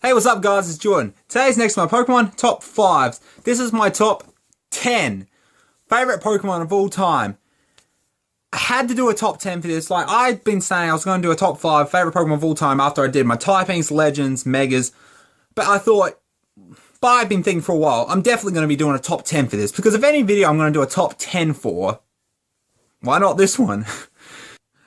Hey, what's up guys, it's Jordan. Today's next to my Pokemon Top 5s. This is my top 10 favorite Pokemon of all time. I had to do a top 10 for this. Like, I'd been saying I was going to do a top 5 favorite Pokemon of all time after I did my typings, legends, megas. But I've been thinking for a while, I'm definitely going to be doing a top 10 for this. Because if any video I'm going to do a top 10 for, why not this one?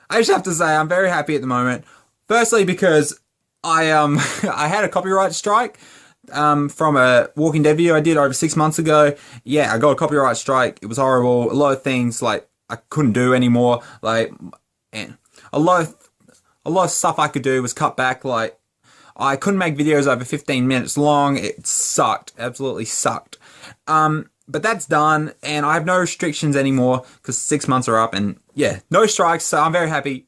I just have to say, I'm very happy at the moment. Firstly, because I had a copyright strike from a Walking Dead video I did over 6 months ago. Yeah, I got a copyright strike. It was horrible. A lot of things like I couldn't do anymore. Like, and a lot of stuff I could do was cut back. Like, I couldn't make videos over 15 minutes long. It sucked. Absolutely sucked. But that's done, and I have no restrictions anymore because 6 months are up, and yeah, no strikes. So I'm very happy.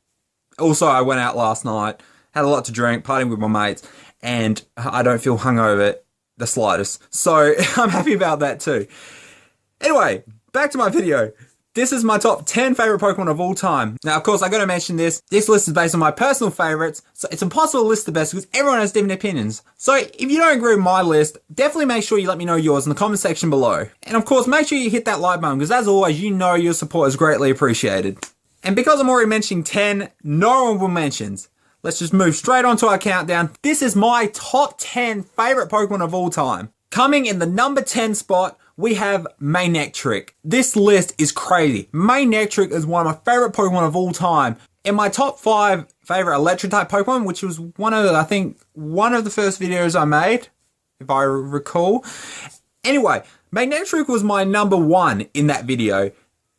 Also, I went out last night. Had a lot to drink, partying with my mates, and I don't feel hungover the slightest. So I'm happy about that too. Anyway, back to my video. This is my top 10 favorite Pokemon of all time. Now, of course, I gotta mention this. This list is based on my personal favorites, so it's impossible to list the best because everyone has different opinions. So if you don't agree with my list, definitely make sure you let me know yours in the comment section below. And of course, make sure you hit that like button because as always, you know your support is greatly appreciated. And because I'm already mentioning 10 honorable mentions, let's just move straight on to our countdown. This is my top 10 favorite Pokemon of all time. Coming in the number 10 spot, we have Manectric. This list is crazy. Manectric is one of my favorite Pokemon of all time. In my top 5 favorite electric type Pokemon, which was one of the first videos I made, if I recall. Anyway, Manectric was my number 1 in that video,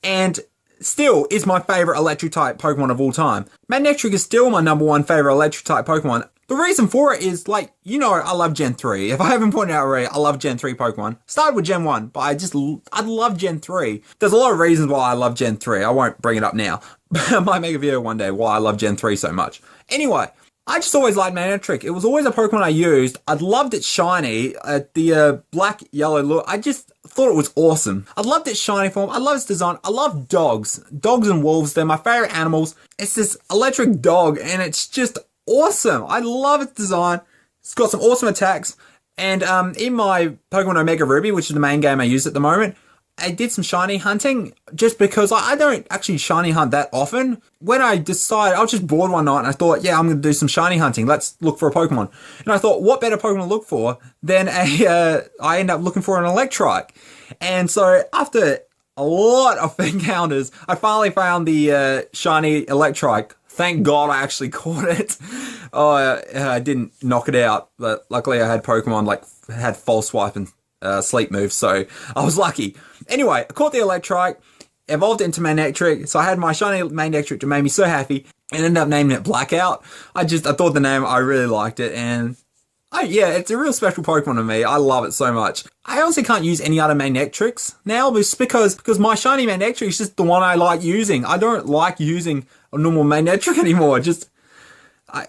and still is my favorite electric type Pokemon of all time. Manectric is still my number 1 favorite electric type Pokemon. The reason for it is, like, you know, I love Gen 3. If I haven't pointed out already, I love Gen 3 Pokemon. Started with Gen 1, but I love Gen 3. There's a lot of reasons why I love Gen 3. I won't bring it up now. But I might make a video one day why I love Gen 3 so much. Anyway, I just always liked Manectric. It was always a Pokemon I used. I loved its shiny, the black yellow look. I just thought it was awesome. I loved its shiny form. I love its design. I love dogs. Dogs and wolves, they're my favorite animals. It's this electric dog and it's just awesome. I love its design. It's got some awesome attacks. And in my Pokemon Omega Ruby, which is the main game I use at the moment, I did some shiny hunting just because I don't actually shiny hunt that often. When I decided, I was just bored one night and I thought, yeah, I'm going to do some shiny hunting. Let's look for a Pokemon. And I thought, what better Pokemon to look for than I ended up looking for an Electrike. And so after a lot of encounters, I finally found the shiny Electrike. Thank God I actually caught it. I didn't knock it out, but luckily I had Pokemon had False Swipe and Sleep Move, so I was lucky. Anyway, I caught the Electrike, evolved it into Manectric, so I had my shiny Manectric that made me so happy, and ended up naming it Blackout. I thought the name, I really liked it, and yeah, it's a real special Pokemon to me. I love it so much. I honestly can't use any other Manectrics now, just because my shiny Manectric is just the one I like using. I don't like using a normal Manectric anymore. I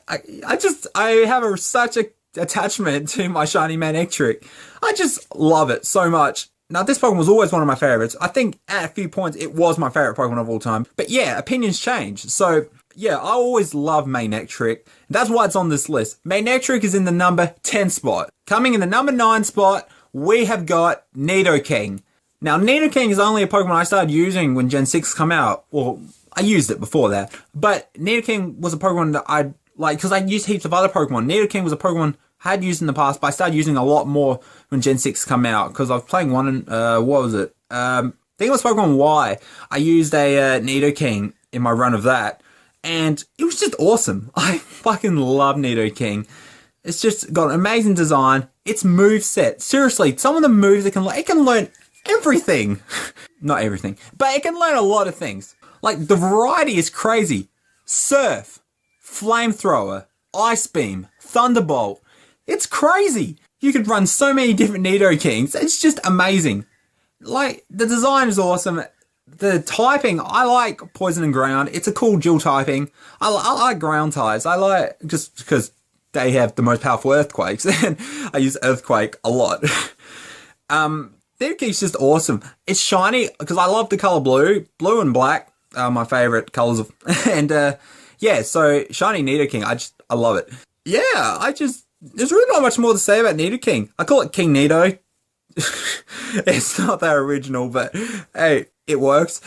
have such a attachment to my shiny Manectric. I just love it so much. Now, this Pokemon was always one of my favorites. I think at a few points it was my favorite Pokemon of all time. But yeah, opinions change. So yeah, I always love Manectric. That's why it's on this list. Manectric is in the number 10 spot. Coming in the number 9 spot, we have got Nidoking. Now, Nidoking is only a Pokemon I started using when Gen 6 come out. Well, I used it before that. But Nidoking was a Pokemon that I like because I used heaps of other Pokemon. Nidoking was a Pokemon I had used in the past, but I started using a lot more when Gen 6 come out because I was playing one in, what was it? I think it was Pokemon Y. I used a Nidoking in my run of that, and it was just awesome. I fucking love Nidoking. It's just got an amazing design. Its moveset, seriously, some of the moves it can learn everything. Not everything, but it can learn a lot of things. Like, the variety is crazy. Surf, Flamethrower, Ice Beam, Thunderbolt. It's crazy. You could run so many different Nidokings. It's just amazing. Like, the design is awesome. The typing, I like Poison and Ground. It's a cool dual typing. I like ground types. I like, just because they have the most powerful earthquakes. And I use Earthquake a lot. Nidoking's just awesome. It's shiny because I love the color blue. Blue and black are my favorite colors. And yeah, so shiny Nidoking, I love it. Yeah, there's really not much more to say about Nidoking. I call it King Nido. It's not that original, but hey, it works.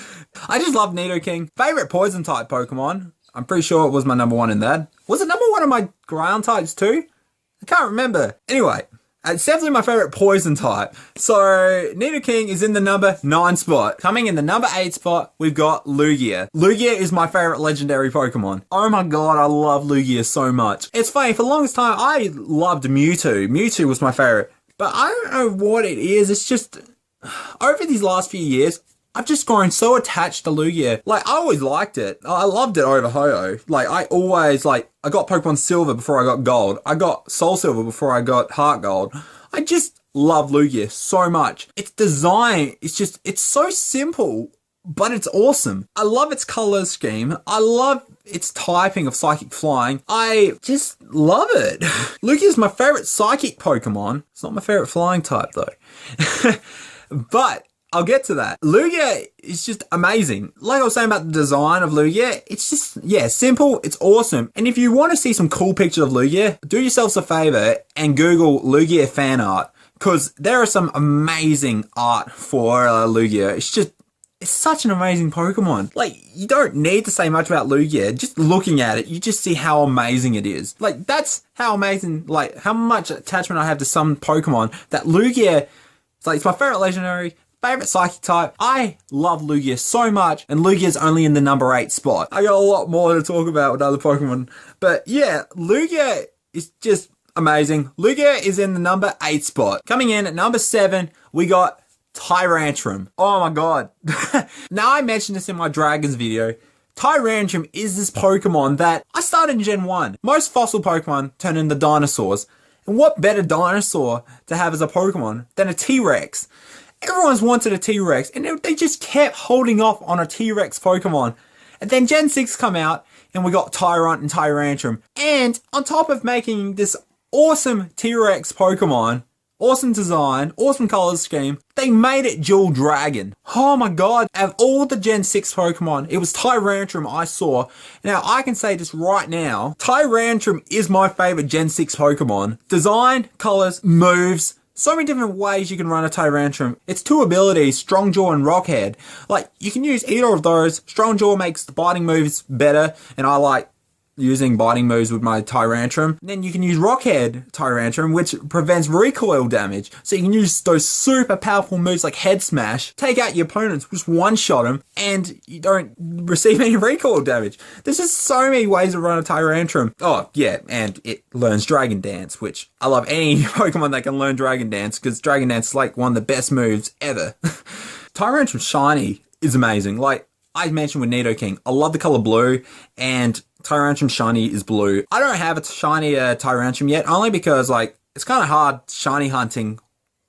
I just love Nidoking. Favorite poison type Pokemon. I'm pretty sure it was my number one in that. Was it number one of my ground types too? I can't remember. Anyway, it's definitely my favorite poison type. So Nidoking is in the number 9 spot. Coming in the number 8 spot, we've got Lugia. Lugia is my favorite legendary Pokemon. Oh my god, I love Lugia so much. It's funny, for the longest time, I loved Mewtwo. Mewtwo was my favorite. But I don't know what it is. It's just, over these last few years, I've just grown so attached to Lugia. Like, I always liked it. I loved it over Ho-Oh. Like, I got Pokemon Silver before I got Gold. I got Soul Silver before I got Heart Gold. I just love Lugia so much. Its design, it's so simple, but it's awesome. I love its color scheme. I love its typing of Psychic Flying. I just love it. Lugia is my favorite Psychic Pokemon. It's not my favorite Flying type, though. But I'll get to that. Lugia is just amazing. Like I was saying about the design of Lugia, it's just, yeah, simple, it's awesome. And if you want to see some cool pictures of Lugia, do yourselves a favor and Google Lugia fan art, because there are some amazing art for Lugia. It's such an amazing Pokemon. Like, you don't need to say much about Lugia. Just looking at it, you just see how amazing it is. Like, that's how amazing, like, how much attachment I have to some Pokemon that Lugia, it's my favorite legendary, favorite Psychic type. I love Lugia so much, and Lugia's only in the number 8 spot. I got a lot more to talk about with other Pokemon, but yeah, Lugia is just amazing. Lugia is in the number 8 spot. Coming in at number 7, we got Tyrantrum. Oh my god. Now, I mentioned this in my Dragons video. Tyrantrum is this Pokemon that I started in Gen 1. Most fossil Pokemon turn into dinosaurs. And what better dinosaur to have as a Pokemon than a T-Rex? Everyone's wanted a T-Rex, and they just kept holding off on a T-Rex Pokemon. And then Gen 6 come out, and we got Tyrunt and Tyrantrum. And on top of making this awesome T-Rex Pokemon, awesome design, awesome color scheme, they made it dual dragon. Oh my god, of all the Gen 6 Pokemon, it was Tyrantrum I saw. Now, I can say this right now, Tyrantrum is my favorite Gen 6 Pokemon. Design, colors, moves, so many different ways you can run a Tyrantrum. Its 2 abilities, Strong Jaw and Rock Head. Like, you can use either of those. Strong Jaw makes the biting moves better, and I like using biting moves with my Tyrantrum. Then you can use Rockhead Tyrantrum, which prevents recoil damage. So you can use those super powerful moves like Head Smash, take out your opponents, just one-shot them, and you don't receive any recoil damage. There's just so many ways to run a Tyrantrum. Oh, yeah, and it learns Dragon Dance, which I love any Pokemon that can learn Dragon Dance, because Dragon Dance is like one of the best moves ever. Tyrantrum Shiny is amazing. Like I mentioned with Nidoking, I love the color blue, and Tyrantrum Shiny is blue. I don't have a shiny Tyrantrum yet, only because, like, it's kind of hard shiny hunting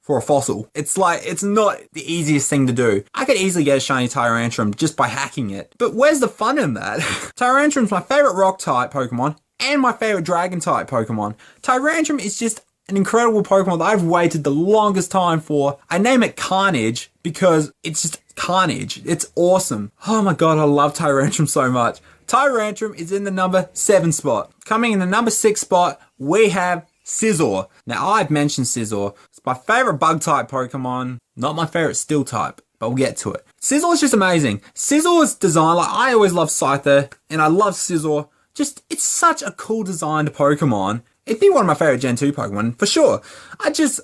for a fossil. It's like, it's not the easiest thing to do. I could easily get a shiny Tyrantrum just by hacking it. But where's the fun in that? Tyrantrum's my favorite rock type Pokemon, and my favorite dragon type Pokemon. Tyrantrum is just an incredible Pokemon that I've waited the longest time for. I name it Carnage because it's just Carnage. It's awesome. Oh my god, I love Tyrantrum so much. Tyrantrum is in the number 7 spot. Coming in the number 6 spot, we have Scizor. Now, I've mentioned Scizor. It's my favorite bug type Pokemon, not my favorite steel type, but we'll get to it. Scizor is just amazing. Scizor's design, like, I always love Scyther, and I love Scizor. Just, it's such a cool designed Pokemon. It'd be one of my favorite Gen 2 Pokemon, for sure. I just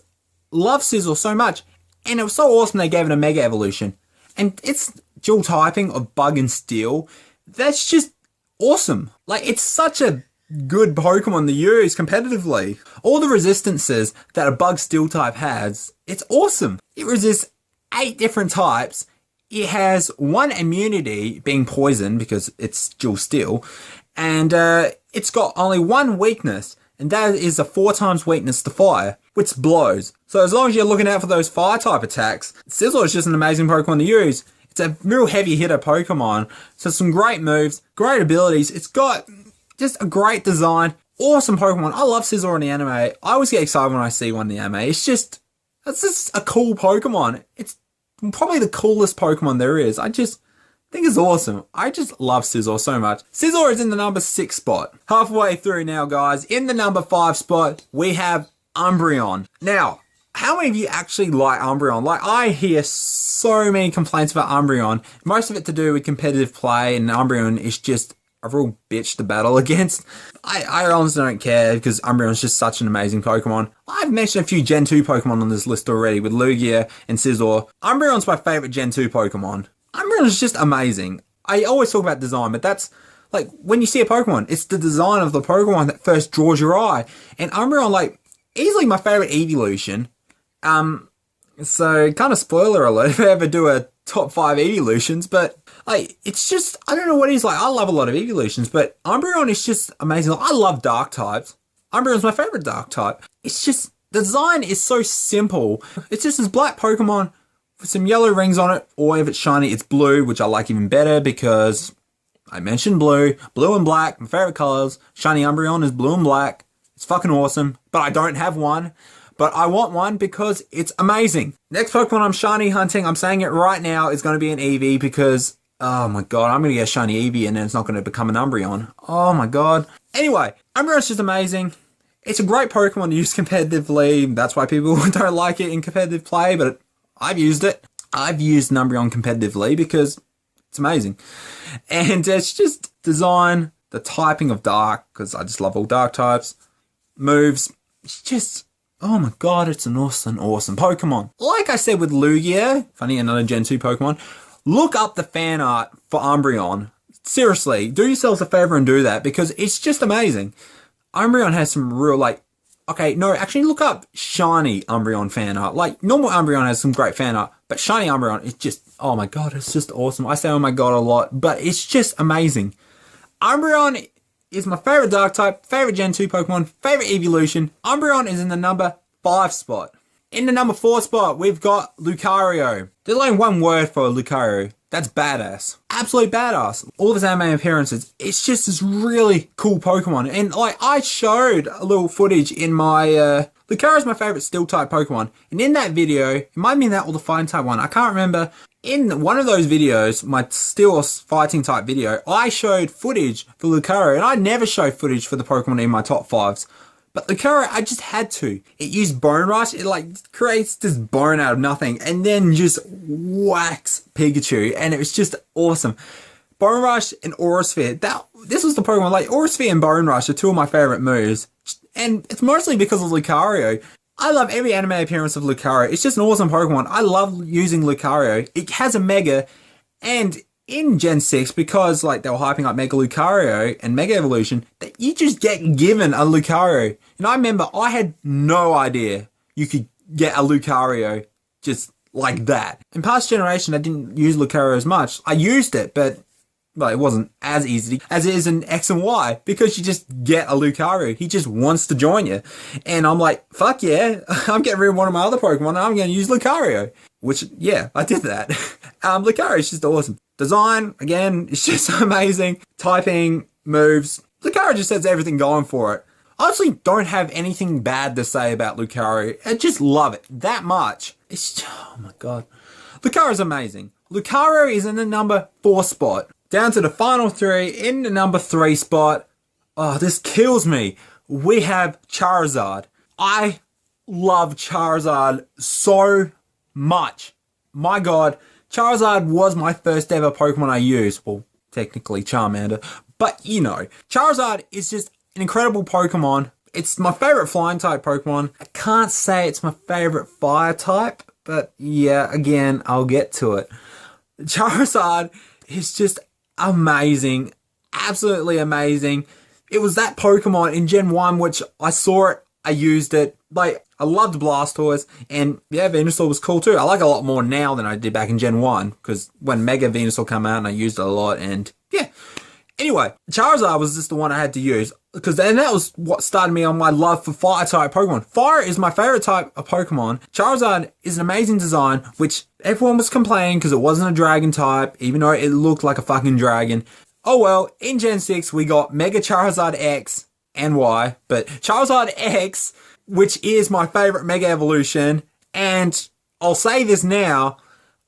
love Scizor so much, and it was so awesome they gave it a Mega Evolution. And it's dual typing of Bug and Steel. That's just awesome. Like, it's such a good Pokemon to use competitively. All the resistances that a Bug Steel type has, it's awesome. It resists 8 different types. It has 1 immunity, being poison because it's dual steel. And it's got only 1 weakness, and that is a 4 times weakness to fire, which blows. So as long as you're looking out for those fire type attacks, Scizor is just an amazing Pokemon to use. It's a real heavy hitter Pokemon. So some great moves, great abilities. It's got just a great design. Awesome Pokemon. I love Scizor in the anime. I always get excited when I see one in the anime. It's just a cool Pokemon. It's probably the coolest Pokemon there is. I just think it's awesome. I just love Scizor so much. Scizor is in the number 6 spot. Halfway through now, guys. In the number 5 spot, we have Umbreon. Now, how many of you actually like Umbreon? Like, I hear so many complaints about Umbreon. Most of it to do with competitive play, and Umbreon is just a real bitch to battle against. I honestly don't care because Umbreon is just such an amazing Pokemon. I've mentioned a few Gen 2 Pokemon on this list already with Lugia and Scizor. Umbreon's my favorite Gen 2 Pokemon. Umbreon is just amazing. I always talk about design, but that's like when you see a Pokemon, it's the design of the Pokemon that first draws your eye. And Umbreon, like, easily my favorite evolution. So kind of spoiler alert if I ever do a top 5 evolutions, but like, it's just, I don't know what it is. Like, I love a lot of evolutions, but Umbreon is just amazing. Like, I love dark types. Umbreon's my favorite dark type. It's just, the design is so simple. It's just this black Pokemon with some yellow rings on it, or if it's shiny, it's blue, which I like even better because I mentioned blue. Blue and black, my favorite colors. Shiny Umbreon is blue and black. It's fucking awesome, but I don't have one. But I want one because it's amazing. Next Pokemon I'm shiny hunting, I'm saying it right now, is going to be an Eevee because, oh my god, I'm going to get a shiny Eevee and then it's not going to become an Umbreon. Oh my god. Anyway, Umbreon's just amazing. It's a great Pokemon to use competitively. That's why people don't like it in competitive play, but I've used it. I've used an Umbreon competitively because it's amazing. And it's just design, the typing of dark, because I just love all dark types, moves. It's just, oh my god, it's an awesome Pokemon. Like I said with Lugia, funny, another Gen 2 Pokemon, look up the fan art for Umbreon. Seriously, do yourselves a favor and do that because it's just amazing. Umbreon has some real, like, okay, no, actually look up shiny Umbreon fan art. Like, normal Umbreon has some great fan art, but shiny Umbreon is just, oh my god, it's just awesome. I say oh my god a lot, but it's just amazing. Umbreon is my favorite dark type, favorite Gen 2 Pokemon, favorite evolution. Umbreon is in the number 5 spot. In the number 4 spot, we've got Lucario. There's only one word for Lucario. That's badass. Absolute badass. All of his anime appearances, it's just this really cool Pokemon. And like, I showed a little footage in my, Lucario's my favorite steel type Pokemon. And in that video, it might be that or the fighting type one, I can't remember. In one of those videos, my steel fighting type video, I showed footage for Lucario. And I never show footage for the Pokemon in my top 5s. But Lucario, I just had to. It used Bone Rush. It like creates this bone out of nothing and then just whacks Pikachu. And it was just awesome. Bone Rush and Aura Sphere. This was the Pokemon. Like, Aura Sphere and Bone Rush are two of my favorite moves. And it's mostly because of Lucario. I love every anime appearance of Lucario. It's just an awesome Pokemon. I love using Lucario. It has a Mega. And in Gen 6, because like they were hyping up Mega Lucario and Mega Evolution, that you just get given a Lucario. And I remember I had no idea you could get a Lucario just like that. In past generation, I didn't use Lucario as much. I used it, but well, it wasn't as easy as it is in X and Y because you just get a Lucario. He just wants to join you. And I'm like, fuck yeah, I'm getting rid of one of my other Pokemon and I'm going to use Lucario. Which, yeah, I did that. Lucario is just awesome. Design, again, it's just amazing. Typing, moves. Lucario just has everything going for it. I honestly don't have anything bad to say about Lucario. I just love it that much. It's, oh my god. Lucario is amazing. Lucario is in the number 4 spot. Down to the final 3, in the number 3 spot. Oh, this kills me. We have Charizard. I love Charizard so much. My god. Charizard was my first ever Pokemon I used. Well, technically Charmander. But, you know, Charizard is just an incredible Pokemon. It's my favorite flying type Pokemon. I can't say it's my favorite fire type. But, yeah, again, I'll get to it. Charizard is just amazing. Absolutely amazing. It was that Pokemon in Gen 1 which I saw it, I used it. Like, I loved Blastoise, and yeah, Venusaur was cool too. I like it a lot more now than I did back in Gen 1, because when Mega Venusaur came out and I used it a lot, and yeah. Anyway, Charizard was just the one I had to use, because then that was what started me on my love for Fire-type Pokemon. Fire is my favorite type of Pokemon. Charizard is an amazing design, which everyone was complaining because it wasn't a Dragon type, even though it looked like a fucking dragon. Oh well, in Gen 6 we got Mega Charizard X and Y, but Charizard X, which is my favorite Mega Evolution, and I'll say this now,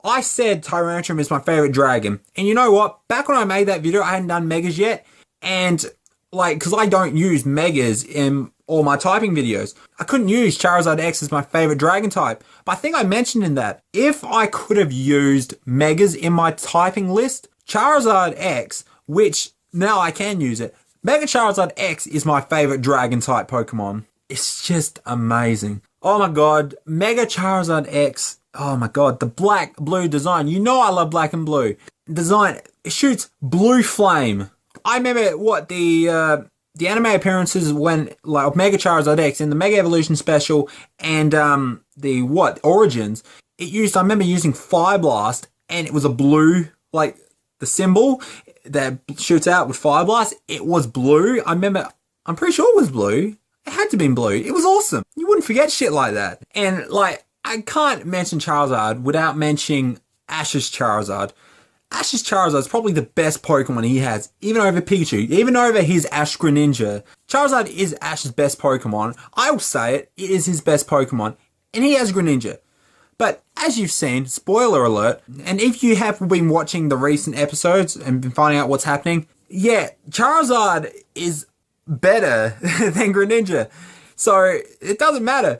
I said Tyrantrum is my favorite dragon. And you know what? Back when I made that video, I hadn't done Megas yet. And, like, because I don't use Megas in all my typing videos, I couldn't use Charizard X as my favorite dragon type. But I think I mentioned in that, if I could have used Megas in my typing list, Charizard X, which now I can use it, Mega Charizard X is my favorite dragon type Pokemon. It's just amazing. Oh my god, Mega Charizard X. Oh my god, the black blue design. You know I love black and blue. Design, it shoots blue flame. I remember what the anime appearances when, like, Mega Charizard X in the Mega Evolution Special and the Origins, it used, I remember using Fire Blast and it was a blue, like the symbol that shoots out with Fire Blast, it was blue. I'm pretty sure it was blue. It had to be blue. It was awesome. You wouldn't forget shit like that. And, like, I can't mention Charizard without mentioning Ash's Charizard. Ash's Charizard is probably the best Pokemon he has, even over Pikachu, even over his Ash Greninja. Charizard is Ash's best Pokemon. I will say it is his best Pokemon, and he has Greninja. But as you've seen, spoiler alert, and if you have been watching the recent episodes and been finding out what's happening, yeah, Charizard is better than Greninja. So it doesn't matter.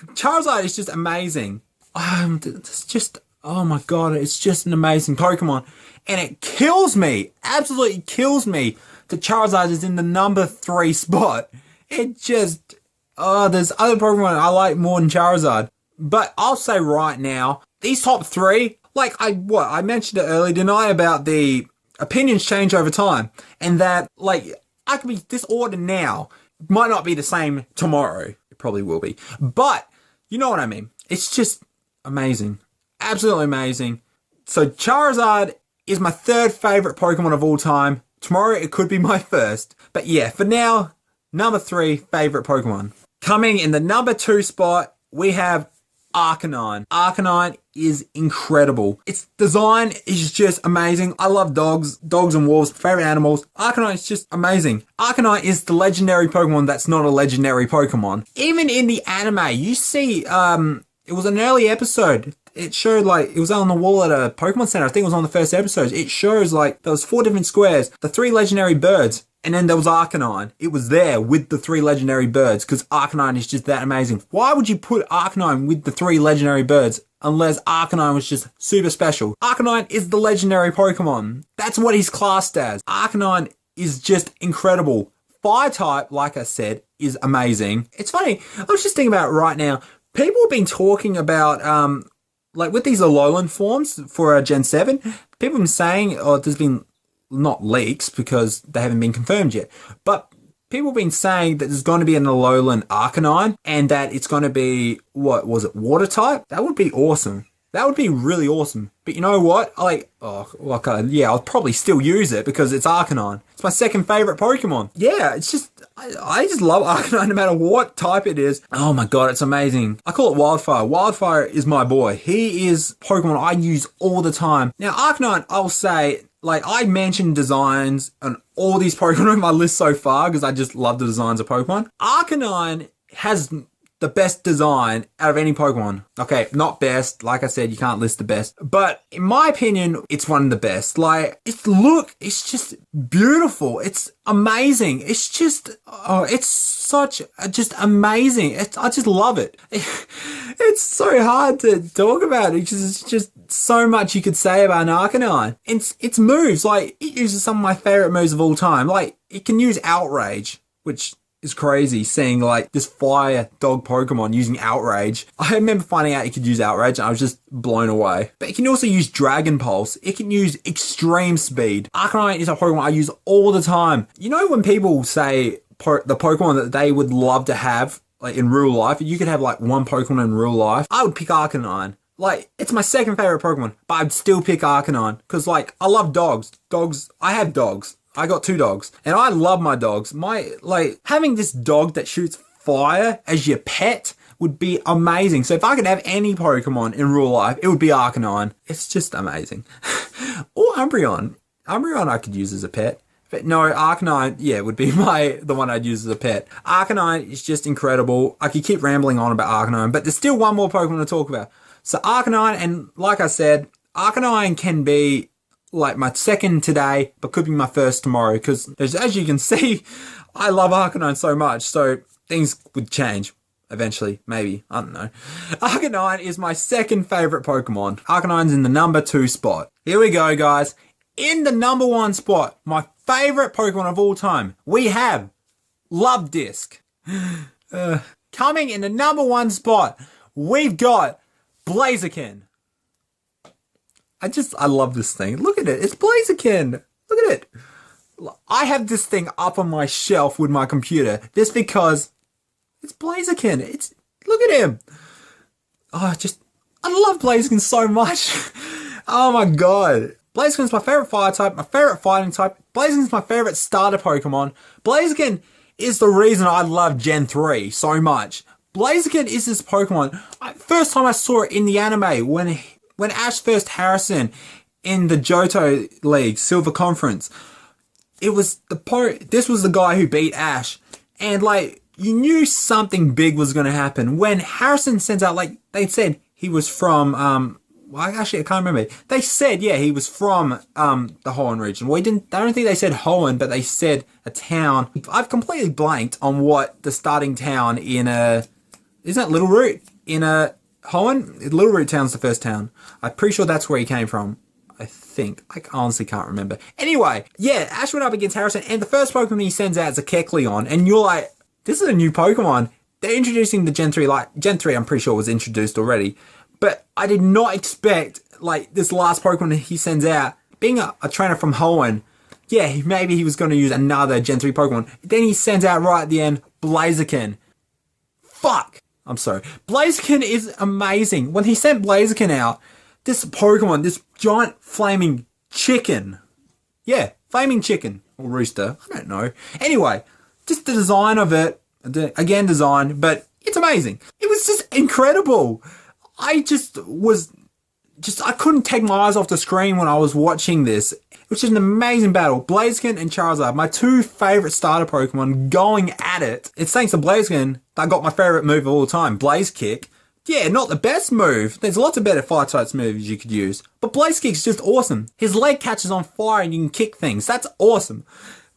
Charizard is just amazing. It's just, oh my god, it's just an amazing Pokemon. And it kills me, absolutely kills me, that Charizard is in the number 3 spot. It just, there's other Pokemon I like more than Charizard. But I'll say right now, these top 3, like I mentioned it earlier, didn't I, about the opinions change over time. And that, like, I could be this order now, might not be the same tomorrow. It probably will be. But, you know what I mean. It's just amazing. Absolutely amazing. So Charizard is my 3rd favorite Pokemon of all time. Tomorrow it could be my 1st. But yeah, for now, number 3 favorite Pokemon. Coming in the number 2 spot, we have Arcanine. Arcanine is incredible. Its design is just amazing. I love dogs and wolves, favorite animals. Arcanine is just amazing. Arcanine is the legendary Pokemon that's not a legendary Pokemon. Even in the anime, you see, it was an early episode. It showed, like, it was on the wall at a Pokemon Center. I think it was on the first episode. It shows, like, there was 4 different squares, the 3 legendary birds, and then there was Arcanine. It was there with the 3 legendary birds, because Arcanine is just that amazing. Why would you put Arcanine with the 3 legendary birds unless Arcanine was just super special? Arcanine is the legendary Pokemon. That's what he's classed as. Arcanine is just incredible. Fire type, like I said, is amazing. It's funny, I was just thinking about it right now. People have been talking about, like, with these Alolan forms for Gen 7, people have been saying, there's been, not leaks because they haven't been confirmed yet, but people have been saying that there's going to be an Alolan Arcanine and that it's going to be, what was it, water type? That would be awesome. That would be really awesome. But you know what? Yeah, I'll probably still use it because it's Arcanine. It's my 2nd favorite Pokemon. Yeah, it's just, I just love Arcanine no matter what type it is. Oh my god, it's amazing. I call it Wildfire. Wildfire is my boy. He is Pokemon I use all the time. Now, Arcanine, I'll say, like, I mentioned designs on all these Pokemon on my list so far because I just love the designs of Pokemon. Arcanine has the best design out of any Pokemon. Okay, not best. Like I said, you can't list the best. But in my opinion, it's one of the best. Like, it's just beautiful. It's amazing. It's just, it's such, just amazing. I just love it. It's so hard to talk about it because it's just so much you could say about an Arcanine. Its moves, like, it uses some of my favorite moves of all time. Like, it can use Outrage, which is crazy, seeing, like, this fire dog Pokemon using Outrage. I remember finding out it could use Outrage and I was just blown away. But it can also use Dragon Pulse. It can use Extreme Speed. Arcanine is a Pokemon I use all the time. You know when people say the Pokemon that they would love to have, like, in real life, you could have, like, one Pokemon in real life, I would pick Arcanine. Like, it's my 2nd favorite Pokemon, but I'd still pick Arcanine. Because, like, I love dogs. I have dogs. I got 2 dogs. And I love my dogs. Having this dog that shoots fire as your pet would be amazing. So if I could have any Pokemon in real life, it would be Arcanine. It's just amazing. Or Umbreon. Umbreon I could use as a pet. But no, Arcanine, yeah, would be the one I'd use as a pet. Arcanine is just incredible. I could keep rambling on about Arcanine, but there's still one more Pokemon to talk about. So Arcanine, and like I said, Arcanine can be like my second today, but could be my first tomorrow, because as you can see, I love Arcanine so much, so things would change eventually, maybe, I don't know. Arcanine is my second favorite Pokemon. Arcanine's in the number 2 spot. Here we go, guys. In the number 1 spot, my favorite Pokemon of all time, we have Luvdisc. Coming in the number 1 spot, we've got Blaziken. I love this thing. Look at it. It's Blaziken. Look at it. I have this thing up on my shelf with my computer just because it's Blaziken. Look at him. Oh, I love Blaziken so much. Oh my god. Blaziken's my favorite fire type, my favorite fighting type. Blaziken's my favorite starter Pokemon. Blaziken is the reason I love Gen 3 so much. Blaziken is this Pokemon. First time I saw it in the anime, when Ash first Harrison in the Johto League Silver Conference, this was the guy who beat Ash, and like you knew something big was going to happen when Harrison sends out, like they said he was from actually I can't remember. They said he was from the Hoenn region. Well, I don't think they said Hoenn, but they said a town. I've completely blanked on what the starting town in isn't it Little Root in Hoenn? Little Root Town's the first town. I'm pretty sure that's where he came from. I think. I honestly can't remember. Anyway, Ash went up against Harrison, and the first Pokemon he sends out is a Kecleon, and you're like, this is a new Pokemon. They're introducing the Gen 3, like, Gen 3 I'm pretty sure was introduced already, but I did not expect, like, this last Pokemon he sends out, being a trainer from Hoenn, maybe he was going to use another Gen 3 Pokemon. Then he sends out right at the end, Blaziken. Fuck! I'm sorry. Blaziken is amazing. When he sent Blaziken out, this Pokemon, this giant flaming chicken. Yeah, flaming chicken. Or rooster. I don't know. Anyway, just the design of it. Again, design, but it's amazing. It was just incredible. I couldn't take my eyes off the screen when I was watching this. It was just an amazing battle. Blaziken and Charizard, my 2 favorite starter Pokemon, going at it. It's thanks to Blaziken that I got my favorite move of all time, Blaze Kick. Yeah, not the best move. There's lots of better fire types moves you could use. But Blaze Kick's just awesome. His leg catches on fire and you can kick things. That's awesome.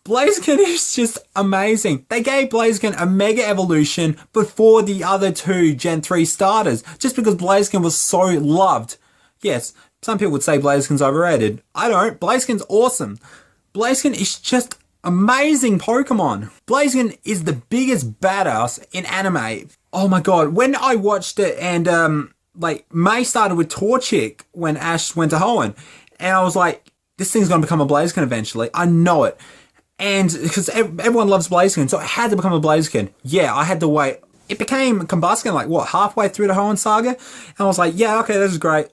Blaziken is just amazing. They gave Blaziken a Mega Evolution before the other 2 Gen 3 starters, just because Blaziken was so loved. Yes, some people would say Blaziken's overrated. I don't. Blaziken's awesome. Blaziken is just amazing Pokemon. Blaziken is the biggest badass in anime. Oh my god, when I watched it and May started with Torchic when Ash went to Hoenn, and I was like, this thing's gonna become a Blaziken eventually. I know it. And because everyone loves Blaziken, so it had to become a Blaziken. Yeah, I had to wait. It became Combusken halfway through the Hoenn saga, and I was like, yeah, okay, this is great.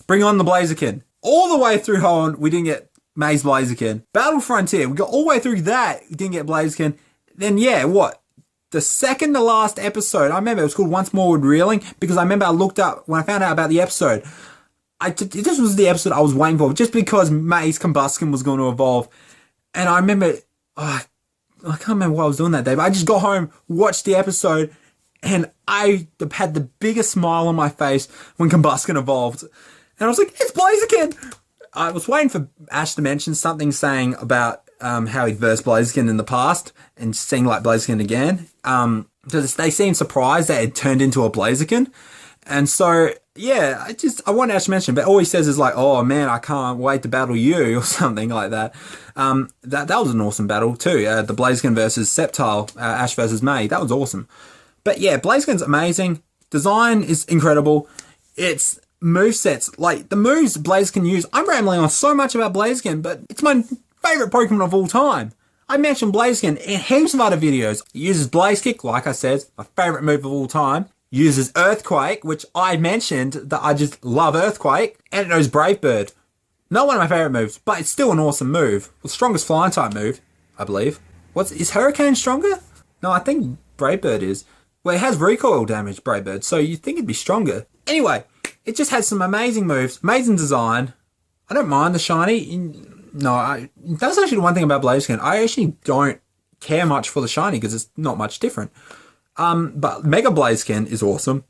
Bring on the Blaziken. All the way through Hoenn, we didn't get May's Blaziken. Battle Frontier, we got all the way through that, we didn't get Blaziken. Then the second to last episode, I remember it was called Once More with Reeling, because I remember I looked up, when I found out about the episode, this was the episode I was waiting for, just because May's Combusken was going to evolve. And I remember, I can't remember what I was doing that day, but I just got home, watched the episode, and I had the biggest smile on my face when Combusken evolved. And I was like, it's Blaziken! I was waiting for Ash to mention something saying about how he'd versed Blaziken in the past and seeing like Blaziken again. Because they seemed surprised that it turned into a Blaziken. And so, I want Ash to mention, but all he says is like, oh man, I can't wait to battle you, or something like that. That was an awesome battle too. The Blaziken versus Sceptile, Ash versus May. That was awesome. But yeah, Blaziken's amazing. Design is incredible. It's movesets, like the moves Blaziken use. I'm rambling on so much about Blaziken, but it's my favorite Pokemon of all time. I mentioned Blaziken in heaps of other videos. It uses Blaze Kick, like I said, my favorite move of all time. Uses Earthquake, which I mentioned that I just love Earthquake. And it knows Brave Bird. Not one of my favorite moves, but it's still an awesome move. The strongest flying type move, I believe. Is Hurricane stronger? No, I think Brave Bird is. Well, it has recoil damage, Brave Bird, so you'd think it'd be stronger. Anyway, it just has some amazing moves, amazing design. I don't mind the shiny. No, that's actually the one thing about Blaziken. I actually don't care much for the shiny because it's not much different. But Mega Blaziken is awesome.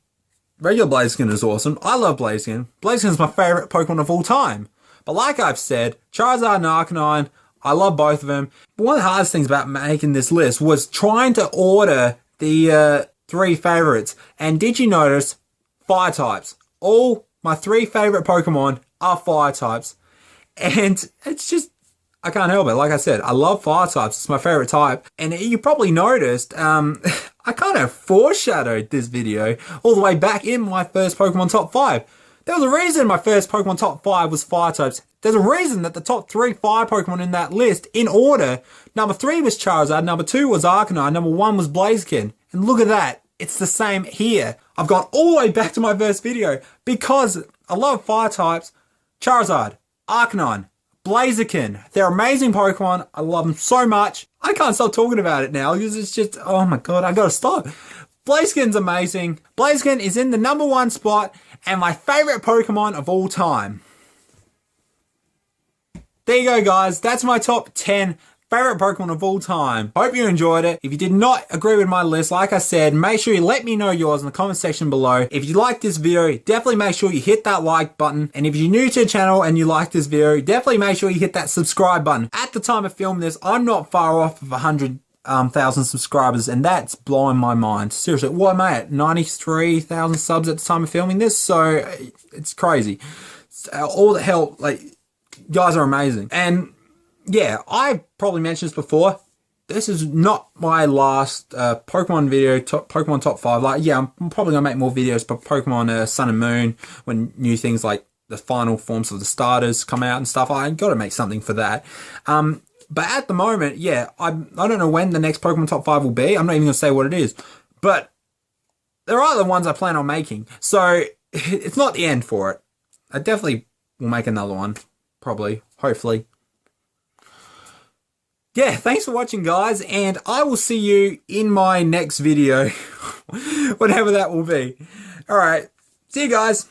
regular Blaziken is awesome. I love Blaziken. Blaziken is my favorite Pokemon of all time. But like I've said, Charizard and Arcanine, I love both of them. But one of the hardest things about making this list was trying to order the 3 favorites. And did you notice fire types? All my 3 favorite Pokemon are fire types. And it's just, I can't help it. Like I said, I love fire types. It's my favorite type. And you probably noticed, I kind of foreshadowed this video all the way back in my first Pokemon top 5. There was a reason my first Pokemon top 5 was fire types. There's a reason that the top 3 fire Pokemon in that list, in order, number 3 was Charizard, number 2 was Arcanine, number 1 was Blaziken. And look at that. It's the same here. I've gone all the way back to my first video because I love fire types. Charizard, Arcanine, Blaziken. They're amazing Pokemon. I love them so much. I can't stop talking about it now because it's just, oh my god, I gotta stop. Blaziken's amazing. Blaziken is in the number 1 spot and my favorite Pokemon of all time. There you go, guys. That's my top 10 favorite Pokemon of all time. Hope you enjoyed it. If you did not agree with my list, like I said, make sure you let me know yours in the comment section below. If you like this video, definitely make sure you hit that like button. And if you're new to the channel and you like this video, definitely make sure you hit that subscribe button. At the time of filming this, I'm not far off of 100,000 subscribers, and that's blowing my mind. Seriously, what am I at? 93,000 subs at the time of filming this, so it's crazy. All the help, like, you guys are amazing. And yeah, I probably mentioned this before. This is not my last Pokemon video, Pokemon top 5. Like, yeah, I'm probably gonna make more videos, but Pokemon Sun and Moon, when new things like the final forms of the starters come out and stuff, I gotta make something for that. But at the moment, yeah, I don't know when the next Pokemon top 5 will be. I'm not even gonna say what it is, but there are the ones I plan on making. So it's not the end for it. I definitely will make another one, probably, hopefully. Yeah, thanks for watching, guys, and I will see you in my next video, whatever that will be. Alright, see you guys.